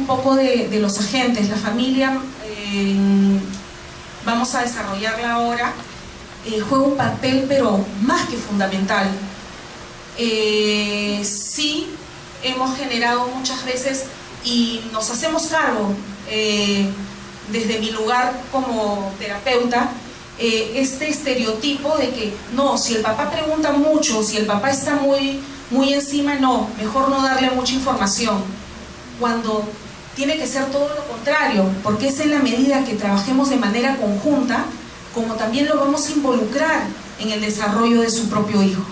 poco de los agentes. La familia, vamos a desarrollarla ahora, juega un papel pero más que fundamental. Sí, hemos generado muchas veces y nos hacemos cargo, desde mi lugar como terapeuta, este estereotipo de que no, si el papá pregunta mucho, si el papá está muy encima, no, mejor no darle mucha información, cuando tiene que ser todo lo contrario, porque es en la medida que trabajemos de manera conjunta como también lo vamos a involucrar en el desarrollo de su propio hijo.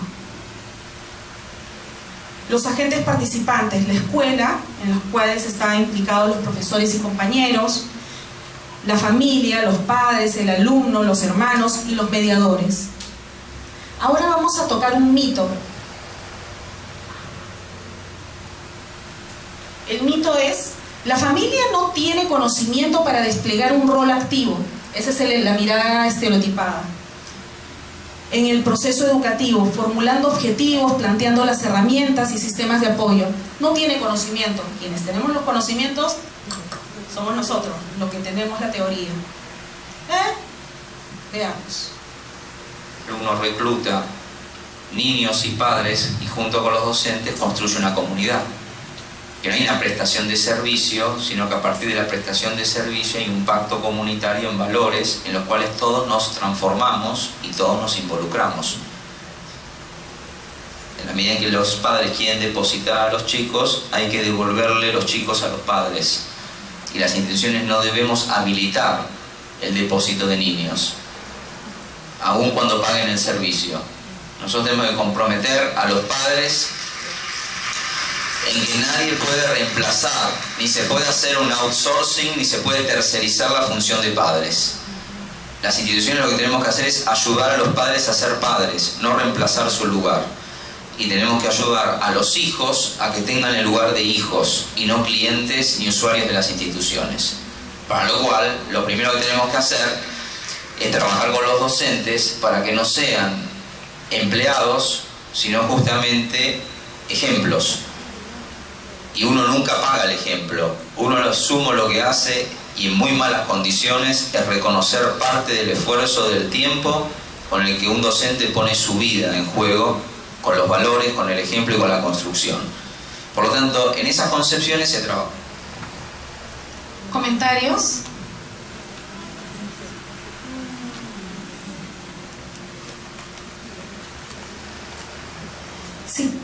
Los agentes participantes, la escuela, en los cuales están implicados los profesores y compañeros, la familia, los padres, el alumno, los hermanos y los mediadores. Ahora vamos a tocar un mito. El mito es: la familia no tiene conocimiento para desplegar un rol activo. Esa es la mirada estereotipada. En el proceso educativo, formulando objetivos, planteando las herramientas y sistemas de apoyo. No tiene conocimiento. Quienes tenemos los conocimientos somos nosotros, los que tenemos la teoría. Veamos. Uno recluta niños y padres y junto con los docentes construye una comunidad. Que no hay una prestación de servicio, sino que a partir de la prestación de servicio hay un pacto comunitario en valores en los cuales todos nos transformamos y todos nos involucramos. En la medida en que los padres quieren depositar a los chicos, hay que devolverle los chicos a los padres. Y las instituciones no debemos habilitar el depósito de niños, aun cuando paguen el servicio. Nosotros tenemos que comprometer a los padres en que nadie puede reemplazar, ni se puede hacer un outsourcing, ni se puede tercerizar la función de padres. Las instituciones lo que tenemos que hacer es ayudar a los padres a ser padres, no reemplazar su lugar. Y tenemos que ayudar a los hijos a que tengan el lugar de hijos y no clientes ni usuarios de las instituciones. Para lo cual, lo primero que tenemos que hacer es trabajar con los docentes para que no sean empleados, sino justamente ejemplos. Y uno nunca paga el ejemplo. Uno lo sumo lo que hace y en muy malas condiciones es reconocer parte del esfuerzo del tiempo con el que un docente pone su vida en juego, con los valores, con el ejemplo y con la construcción. Por lo tanto, en esas concepciones se trabaja. ¿Comentarios? Sí.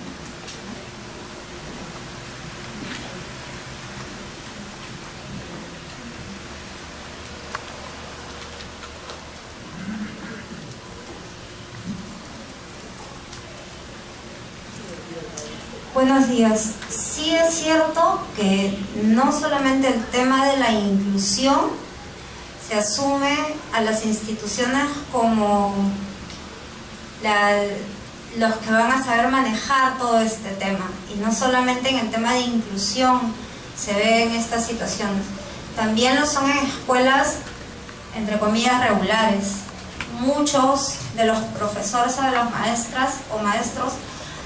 Buenos días. Sí es cierto que no solamente el tema de la inclusión se asume a las instituciones como los que van a saber manejar todo este tema, y no solamente en el tema de inclusión se ven estas situaciones, también lo son en escuelas entre comillas regulares. Muchos de los profesores o de las maestras o maestros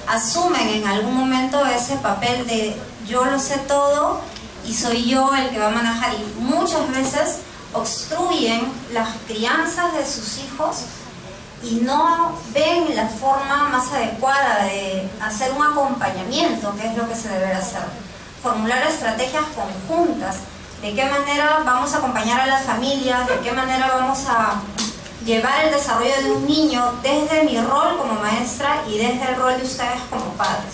asumen en algún momento ese papel de yo lo sé todo y soy yo el que va a manejar, y muchas veces obstruyen las crianzas de sus hijos y no ven la forma más adecuada de hacer un acompañamiento, que es lo que se debe hacer. Formular estrategias conjuntas, de qué manera vamos a acompañar a las familias, de qué manera vamos a llevar el desarrollo de un niño desde mi rol como maestra y desde el rol de ustedes como padres.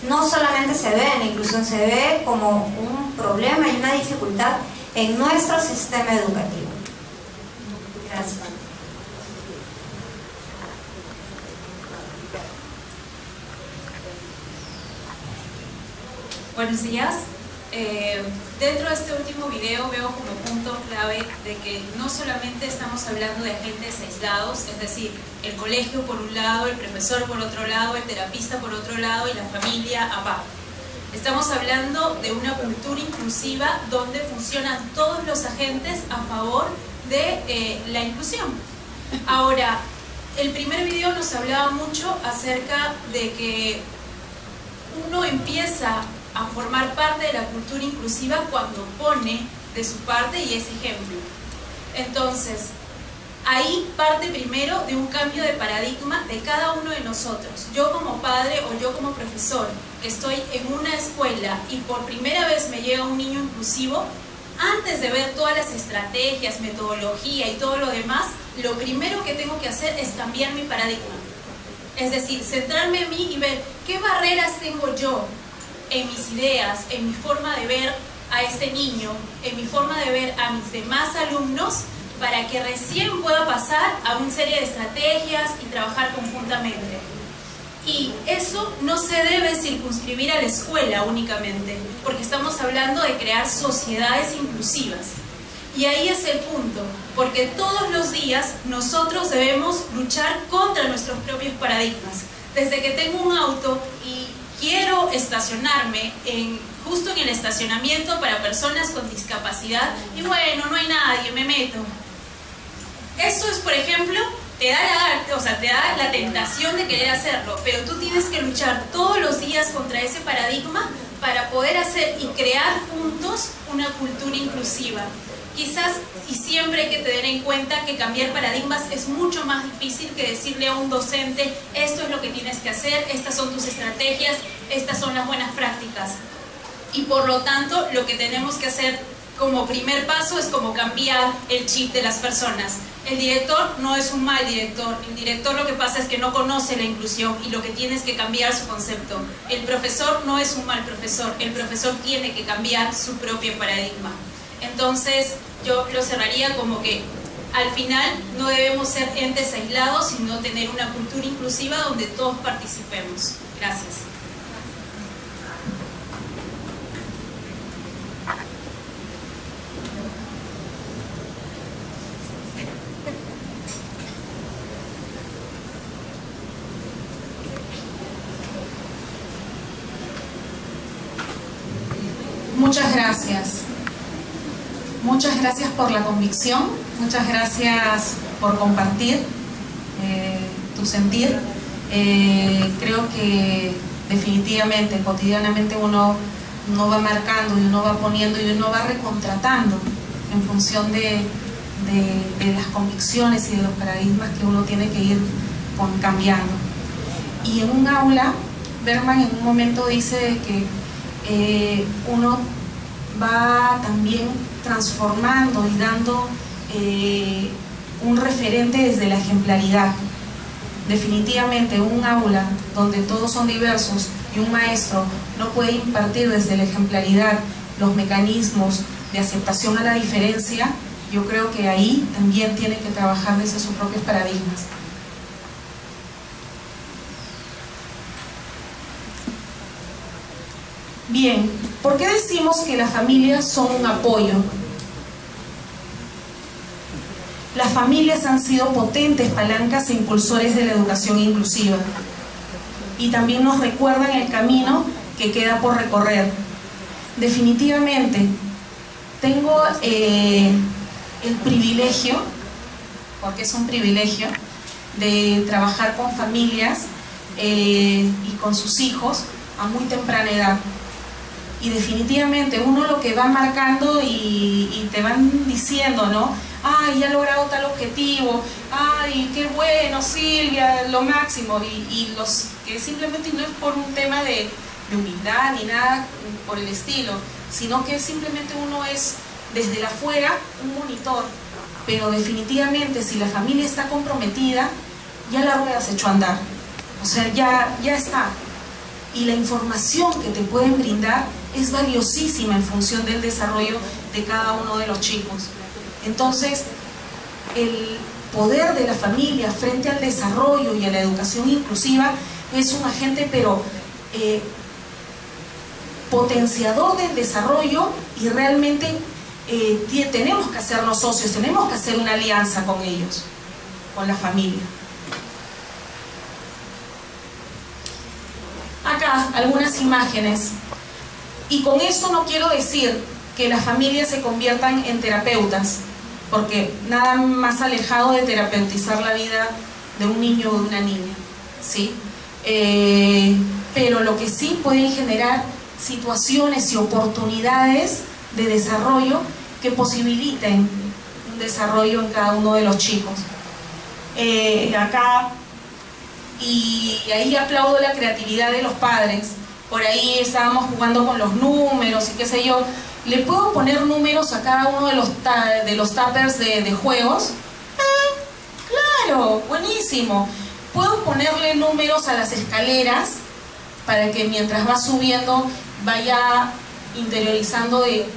No solamente se ve en la inclusión, se ve como un problema y una dificultad en nuestro sistema educativo. Gracias. Buenos días. Dentro de este último video veo como punto clave de que no solamente estamos hablando de agentes aislados, es decir, el colegio por un lado, el profesor por otro lado, el terapista por otro lado y la familia aparte. Estamos hablando de una cultura inclusiva donde funcionan todos los agentes a favor de la inclusión. Ahora, el primer video nos hablaba mucho acerca de que uno empieza a formar parte de la cultura inclusiva cuando pone de su parte y es ejemplo. Entonces, ahí parte primero de un cambio de paradigma de cada uno de nosotros. Yo como padre o yo como profesor, que estoy en una escuela y por primera vez me llega un niño inclusivo, antes de ver todas las estrategias, metodología y todo lo demás, lo primero que tengo que hacer es cambiar mi paradigma. Es decir, centrarme en mí y ver qué barreras tengo yo en mis ideas, en mi forma de ver a este niño, en mi forma de ver a mis demás alumnos, para que recién pueda pasar a una serie de estrategias y trabajar conjuntamente. Y eso no se debe circunscribir a la escuela únicamente, porque estamos hablando de crear sociedades inclusivas. Y ahí es el punto, porque todos los días nosotros debemos luchar contra nuestros propios paradigmas. Desde que tengo un auto y quiero estacionarme justo en el estacionamiento para personas con discapacidad, y bueno, no hay nadie, me meto. Eso es, por ejemplo, te da la tentación de querer hacerlo, pero tú tienes que luchar todos los días contra ese paradigma para poder hacer y crear juntos una cultura inclusiva. Quizás y siempre hay que tener en cuenta que cambiar paradigmas es mucho más difícil que decirle a un docente: esto es lo que tienes que hacer, estas son tus estrategias, estas son las buenas prácticas. Y por lo tanto, lo que tenemos que hacer como primer paso es como cambiar el chip de las personas. El director no es un mal director, el director lo que pasa es que no conoce la inclusión y lo que tiene es que cambiar su concepto. El profesor no es un mal profesor, el profesor tiene que cambiar su propio paradigma. Entonces yo lo cerraría como que al final no debemos ser entes aislados, sino tener una cultura inclusiva donde todos participemos. Gracias. Muchas gracias. Muchas gracias por la convicción, muchas gracias por compartir tu sentir. Creo que definitivamente, cotidianamente uno va marcando y uno va poniendo y uno va recontratando en función de las convicciones y de los paradigmas que uno tiene que ir cambiando. Y en un aula, Bergman en un momento dice que uno va también transformando y dando un referente desde la ejemplaridad. Definitivamente un aula donde todos son diversos y un maestro no puede impartir desde la ejemplaridad los mecanismos de aceptación a la diferencia, yo creo que ahí también tiene que trabajar desde sus propios paradigmas. Bien, ¿por qué decimos que las familias son un apoyo? Las familias han sido potentes palancas e impulsores de la educación inclusiva y también nos recuerdan el camino que queda por recorrer. Definitivamente, tengo el privilegio, porque es un privilegio, de trabajar con familias y con sus hijos a muy temprana edad. Y definitivamente uno lo que va marcando y te van diciendo, ¿no? ¡Ay, ya he logrado tal objetivo! ¡Ay, qué bueno, Silvia, lo máximo! Y los que simplemente no es por un tema de humildad ni nada por el estilo, sino que simplemente uno es desde la afuera un monitor. Pero definitivamente si la familia está comprometida, ya la rueda se echó a andar. O sea, ya está. Y la información que te pueden brindar es valiosísima en función del desarrollo de cada uno de los chicos. Entonces, el poder de la familia frente al desarrollo y a la educación inclusiva es un agente, pero potenciador del desarrollo, y realmente tenemos que hacernos socios, tenemos que hacer una alianza con ellos, con la familia. Acá algunas imágenes, y con esto no quiero decir que las familias se conviertan en terapeutas, porque nada más alejado de terapeutizar la vida de un niño o de una niña, ¿sí? Pero lo que sí pueden generar situaciones y oportunidades de desarrollo que posibiliten un desarrollo en cada uno de los chicos. Acá, y ahí aplaudo la creatividad de los padres. Por ahí estábamos jugando con los números y qué sé yo. ¿Le puedo poner números a cada uno de los tuppers de juegos? Claro, buenísimo. ¿Puedo ponerle números a las escaleras para que mientras va subiendo vaya interiorizando de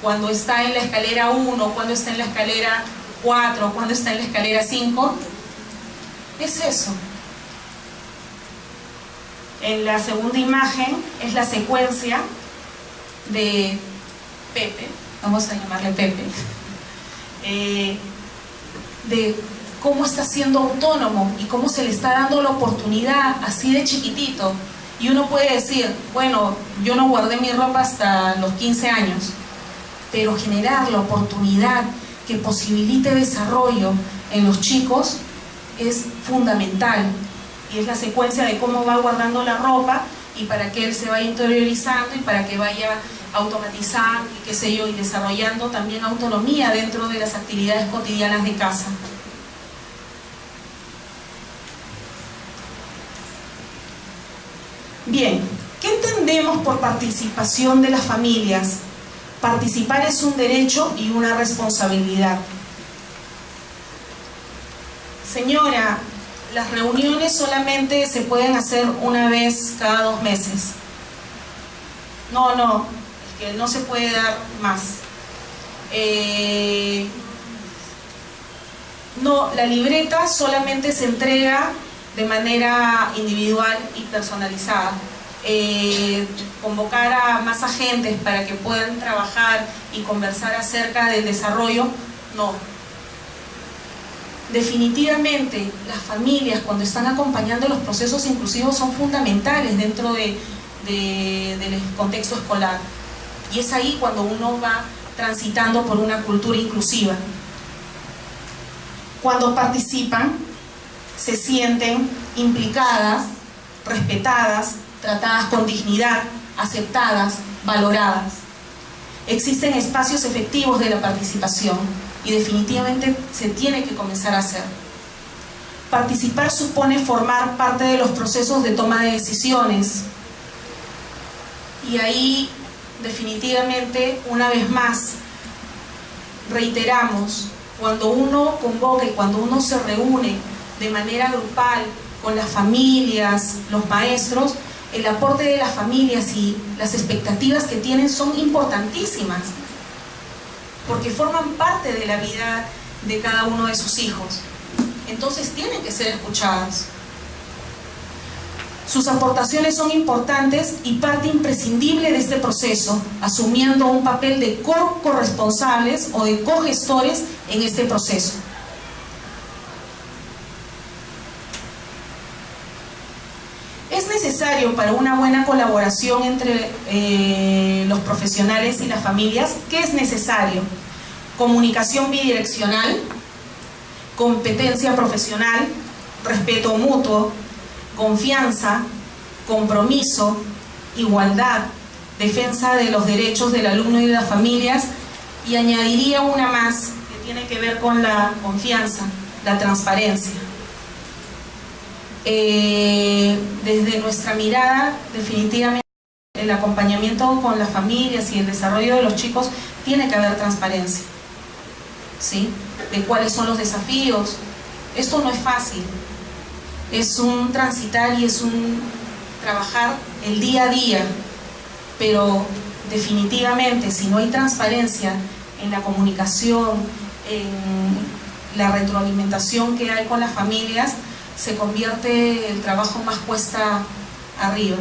cuando está en la escalera 1, cuando está en la escalera 4, cuando está en la escalera 5? Es eso. En la segunda imagen es la secuencia de Pepe, vamos a llamarle Pepe, de cómo está siendo autónomo y cómo se le está dando la oportunidad así de chiquitito. Y uno puede decir, bueno, yo no guardé mi ropa hasta los 15 años, pero generar la oportunidad que posibilite desarrollo en los chicos es fundamental. Y es la secuencia de cómo va guardando la ropa y para que él se vaya interiorizando y para que vaya automatizando y qué sé yo, y desarrollando también autonomía dentro de las actividades cotidianas de casa. Bien, ¿qué entendemos por participación de las familias? Participar es un derecho y una responsabilidad. Señora, las reuniones solamente se pueden hacer una vez cada 2 meses. No, es que no se puede dar más. No, la libreta solamente se entrega de manera individual y personalizada. Convocar a más agentes para que puedan trabajar y conversar acerca del desarrollo, no. Definitivamente las familias, cuando están acompañando los procesos inclusivos, son fundamentales dentro del contexto escolar, y es ahí cuando uno va transitando por una cultura inclusiva. Cuando participan, se sienten implicadas, respetadas, tratadas con dignidad, aceptadas, valoradas. Existen espacios efectivos de la participación y definitivamente se tiene que comenzar a hacer. Participar supone formar parte de los procesos de toma de decisiones, y ahí definitivamente, una vez más, reiteramos, cuando uno convoca y cuando uno se reúne de manera grupal con las familias, los maestros, el aporte de las familias y las expectativas que tienen son importantísimas, porque forman parte de la vida de cada uno de sus hijos. Entonces tienen que ser escuchadas. Sus aportaciones son importantes y parte imprescindible de este proceso, asumiendo un papel de corresponsables o de cogestores en este proceso. Es necesario, para una buena colaboración entre los profesionales y las familias, ¿qué es necesario? Comunicación bidireccional, competencia profesional, respeto mutuo, confianza, compromiso, igualdad, defensa de los derechos del alumno y de las familias, y añadiría una más que tiene que ver con la confianza, la transparencia. Desde nuestra mirada, definitivamente el acompañamiento con las familias y el desarrollo de los chicos tiene que haber transparencia, ¿sí? De cuáles son los desafíos. Esto no es fácil, es un transitar y es un trabajar el día a día, pero definitivamente si no hay transparencia en la comunicación, en la retroalimentación que hay con las familias, se convierte el trabajo más cuesta arriba.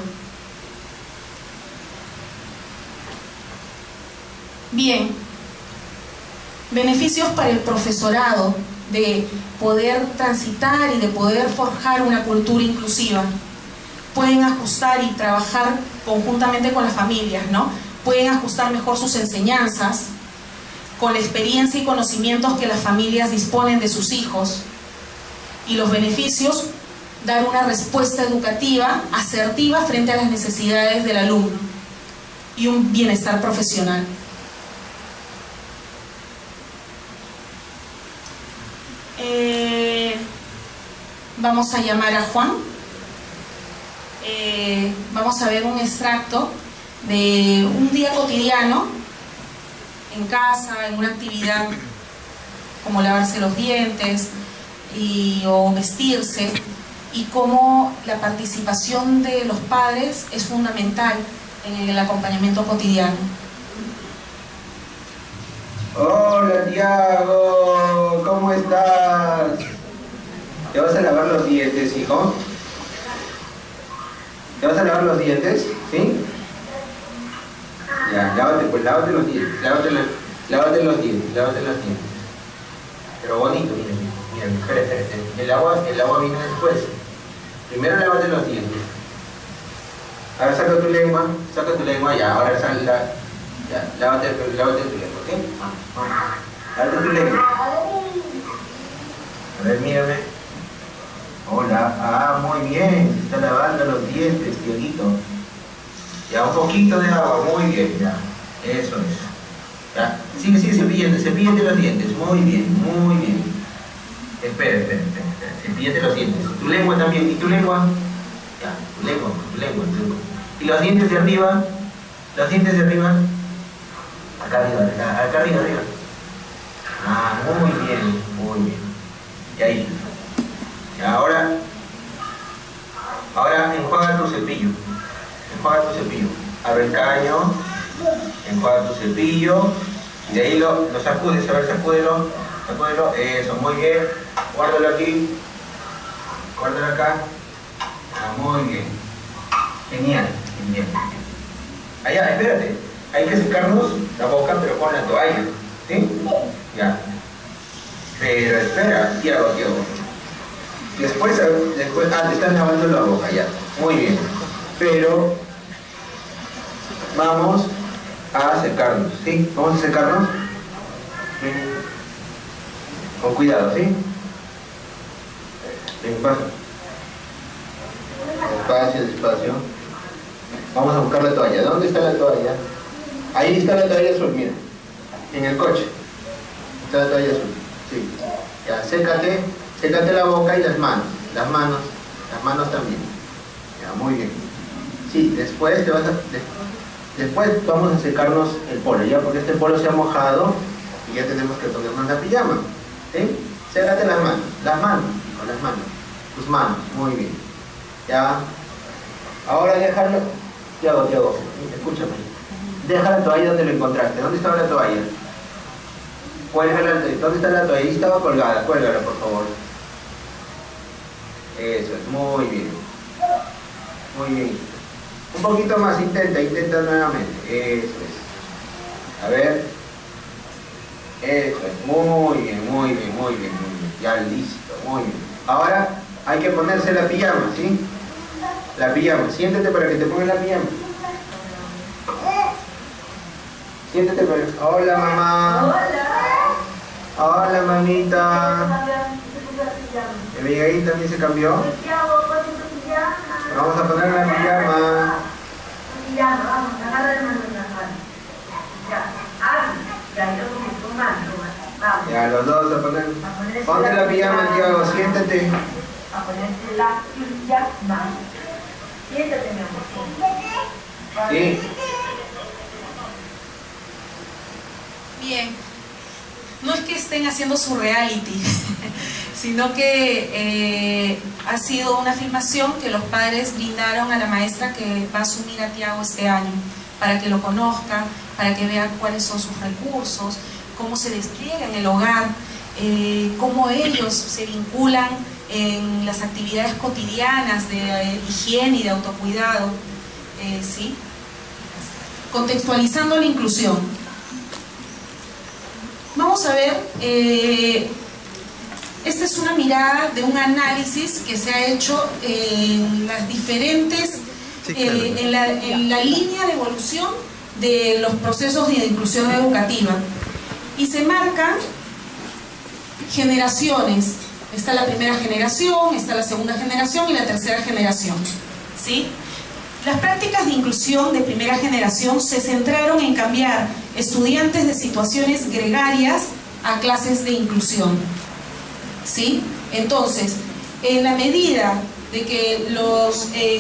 Bien, beneficios para el profesorado de poder transitar y de poder forjar una cultura inclusiva. Pueden ajustar y trabajar conjuntamente con las familias, ¿no? Pueden ajustar mejor sus enseñanzas con la experiencia y conocimientos que las familias disponen de sus hijos. Y los beneficios: dar una respuesta educativa asertiva frente a las necesidades del alumno. y un bienestar profesional. Vamos a llamar a Juan. Vamos a ver un extracto de un día cotidiano en casa, en una actividad como lavarse los dientes o vestirse, y cómo la participación de los padres es fundamental en el acompañamiento cotidiano. Hola Tiago, ¿cómo estás? ¿Te vas a lavar los dientes, hijo? ¿Te vas a lavar los dientes? ¿Sí? Ya, lávate los dientes, lávate los dientes. Pero bonito, miren, espera. El agua viene después. Primero lávate los dientes. Ahora saca tu lengua, ya, ahora ya, lávate tu lengua, ¿sí? Lávate tu lengua. A ver, mírame. Hola, muy bien, se está lavando los dientes, Tiaguito. Ya, un poquito de agua, muy bien, ya. Eso es. Ya, sigue cepíllate los dientes, muy bien. Espera. Cepíllate los dientes. Tu lengua también, ¿y tu lengua? Ya, tu lengua. ¿Y los dientes de arriba? Acá arriba. Ah, muy bien. Y ahí. Y ahora enjuaga tu cepillo. Abre el caño, enjuaga tu cepillo y de ahí lo sacudes. A ver, sacúdelo. Eso, muy bien. Guárdalo aquí. Guárdalo acá. Ah, muy bien. Genial. Allá, espérate. Hay que secarnos la boca, pero con la toalla. ¿Sí? Ya. Pero espera, Tiago. Después te están lavando la boca, ya. Muy bien. Pero vamos a secarnos, ¿sí? Vamos a secarnos. Con cuidado, ¿sí? Despacio. Vamos a buscar la toalla. ¿Dónde está la toalla? Ahí está la toalla azul, mira. En el coche. Está la toalla azul. Sí. Ya, sécate la boca y las manos. Las manos también. Ya, muy bien. Sí, después vamos a secarnos el polo, ya, porque este polo se ha mojado y ya tenemos que ponernos la pijama. ¿Sí? Sécate las manos. Tus manos, muy bien. Ya. Ahora déjalo. Tiago, escúchame. Deja la toalla donde lo encontraste. ¿Dónde estaba la toalla? ¿Dónde está la toalla? Ahí estaba colgada. Cuélgala, por favor. Eso es, muy bien. Un poquito más, intenta nuevamente. Eso es. A ver. Eso es, muy bien. Ya listo, muy bien. Ahora hay que ponerse la pijama, ¿sí? La pijama. Siéntate para que te pongas la pijama. Siéntate para... Hola, mamá. Hola, mamita. Abigail también se cambió. Vamos a poner la pijama. Ya, los dos a poner. Ponte la pijama, Tiago, siéntate. A ponerte la pijama. Siéntate, mi amor. Sí. Bien, no es que estén haciendo su reality, sino que ha sido una filmación que los padres brindaron a la maestra que va a asumir a Tiago este año, para que lo conozca, para que vea cuáles son sus recursos, cómo se despliega en el hogar, cómo ellos se vinculan en las actividades cotidianas de higiene y de autocuidado, ¿sí? Contextualizando la inclusión. Vamos a ver, esta es una mirada de un análisis que se ha hecho en las diferentes, en la línea de evolución de los procesos de inclusión educativa, y se marcan generaciones. Está la primera generación, está la segunda generación y la tercera generación, ¿sí? Las prácticas de inclusión de primera generación se centraron en cambiar estudiantes de situaciones gregarias a clases de inclusión. ¿Sí? Entonces, en la medida de que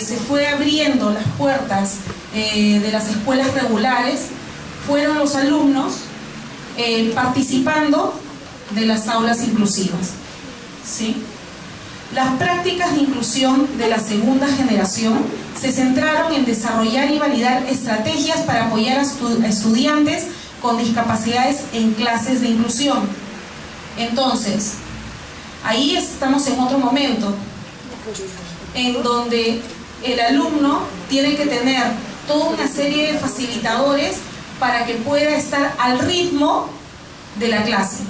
se fue abriendo las puertas de las escuelas regulares, fueron los alumnos participando de las aulas inclusivas. ¿Sí? Las prácticas de inclusión de la segunda generación se centraron en desarrollar y validar estrategias para apoyar a estudiantes con discapacidades en clases de inclusión. Entonces, ahí estamos en otro momento, en donde el alumno tiene que tener toda una serie de facilitadores para que pueda estar al ritmo de la clase.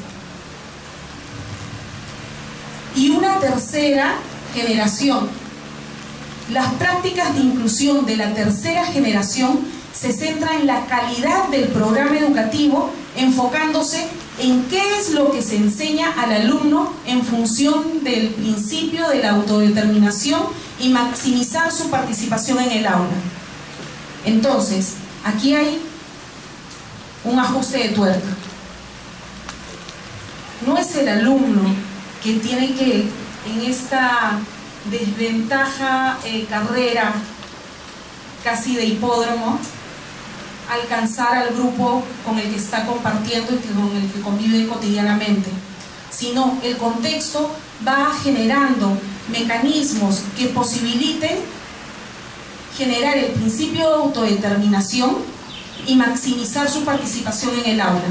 Y una tercera generación. Las prácticas de inclusión de la tercera generación se centran en la calidad del programa educativo, enfocándose en qué es lo que se enseña al alumno en función del principio de la autodeterminación y maximizar su participación en el aula. Entonces, aquí hay un ajuste de tuerca. No es el alumno que tiene que, en esta desventaja carrera casi de hipódromo, alcanzar al grupo con el que está compartiendo y con el que convive cotidianamente, sino el contexto va generando mecanismos que posibiliten generar el principio de autodeterminación y maximizar su participación en el aula.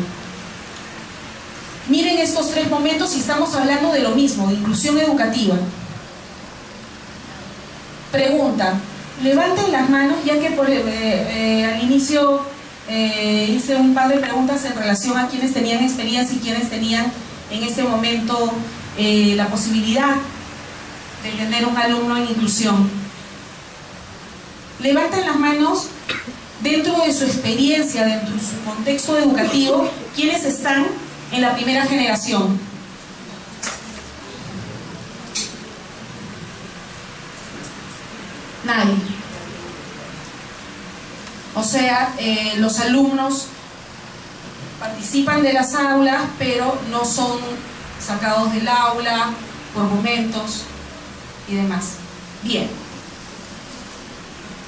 Miren estos tres momentos y estamos hablando de lo mismo, de inclusión educativa. Pregunta, levanten las manos, ya que al inicio hice un par de preguntas en relación a quienes tenían experiencia y quienes tenían en este momento la posibilidad de tener un alumno en inclusión. Levanten las manos dentro de su experiencia, dentro de su contexto educativo, quienes están en la primera generación. Nadie. O sea, los alumnos participan de las aulas, pero no son sacados del aula por momentos y demás. Bien.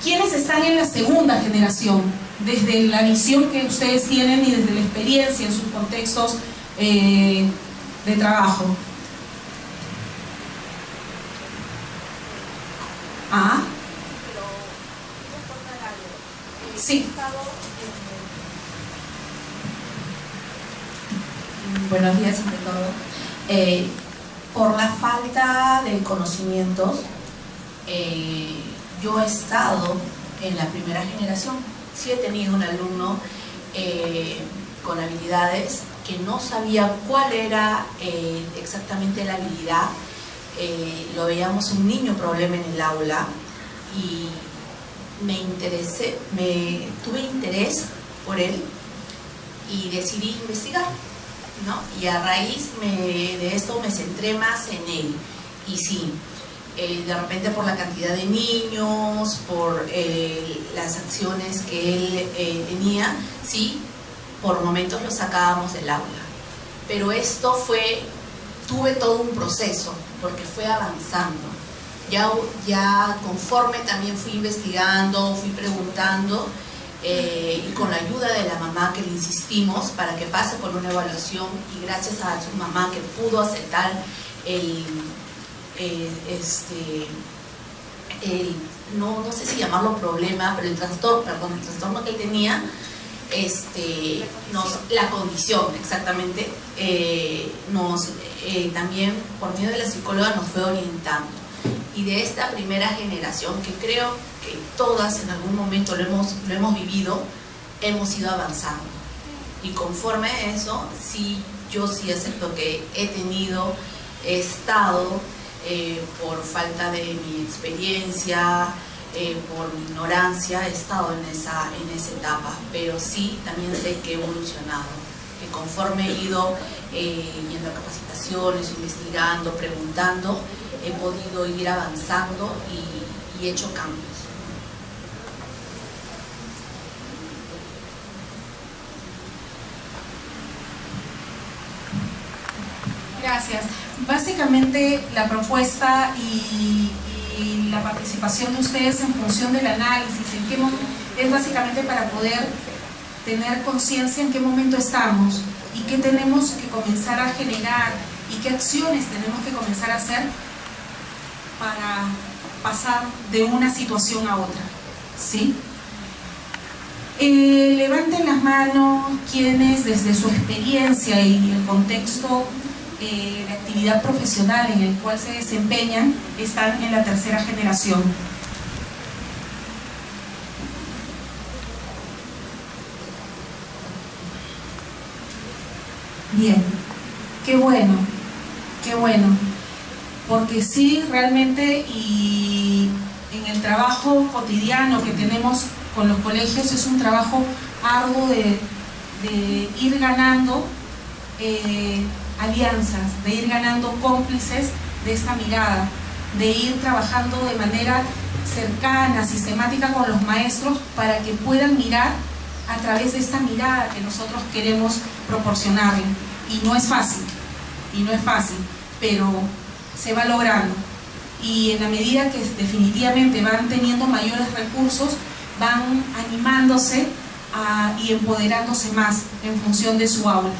¿Quiénes están en la segunda generación? Desde la visión que ustedes tienen y desde la experiencia en sus contextos de trabajo. ¿Ah? Sí. Buenos días, ante todo. Por la falta de conocimientos, yo he estado en la primera generación. Sí he tenido un alumno con habilidades que no sabía cuál era exactamente la habilidad. Lo veíamos un niño problema en el aula y tuve interés por él y decidí investigar, ¿no? Y a raíz de esto me centré más en él. Y sí, de repente por la cantidad de niños, por las acciones que él tenía, sí, por momentos lo sacábamos del aula. Pero esto tuve todo un proceso, porque fue avanzando. Ya conforme también fui investigando, fui preguntando, y con la ayuda de la mamá que le insistimos para que pase por una evaluación, y gracias a su mamá que pudo aceptar no sé si llamarlo problema, pero el trastorno que él tenía, la condición exactamente, también por medio de la psicóloga nos fue orientando. Y de esta primera generación, que creo que todas en algún momento lo hemos vivido, hemos ido avanzando. Y conforme a eso, yo sí acepto que he estado por falta de mi experiencia, por mi ignorancia, he estado en esa etapa, pero sí también sé que he evolucionado, que conforme he ido yendo a capacitaciones, investigando, preguntando, he podido ir avanzando y he hecho cambios. Gracias. Básicamente la propuesta y la participación de ustedes en función del análisis, es básicamente para poder tener conciencia en qué momento estamos y qué tenemos que comenzar a generar y qué acciones tenemos que comenzar a hacer para pasar de una situación a otra, ¿sí? Levanten las manos quienes desde su experiencia y el contexto de actividad profesional en el cual se desempeñan están en la tercera generación. Bien, qué bueno, porque sí, realmente, y en el trabajo cotidiano que tenemos con los colegios es un trabajo arduo de ir ganando alianzas, de ir ganando cómplices de esta mirada, de ir trabajando de manera cercana, sistemática con los maestros para que puedan mirar a través de esta mirada que nosotros queremos proporcionarle. Y no es fácil, pero se va logrando. Y en la medida que definitivamente van teniendo mayores recursos, van animándose y empoderándose más en función de su aula.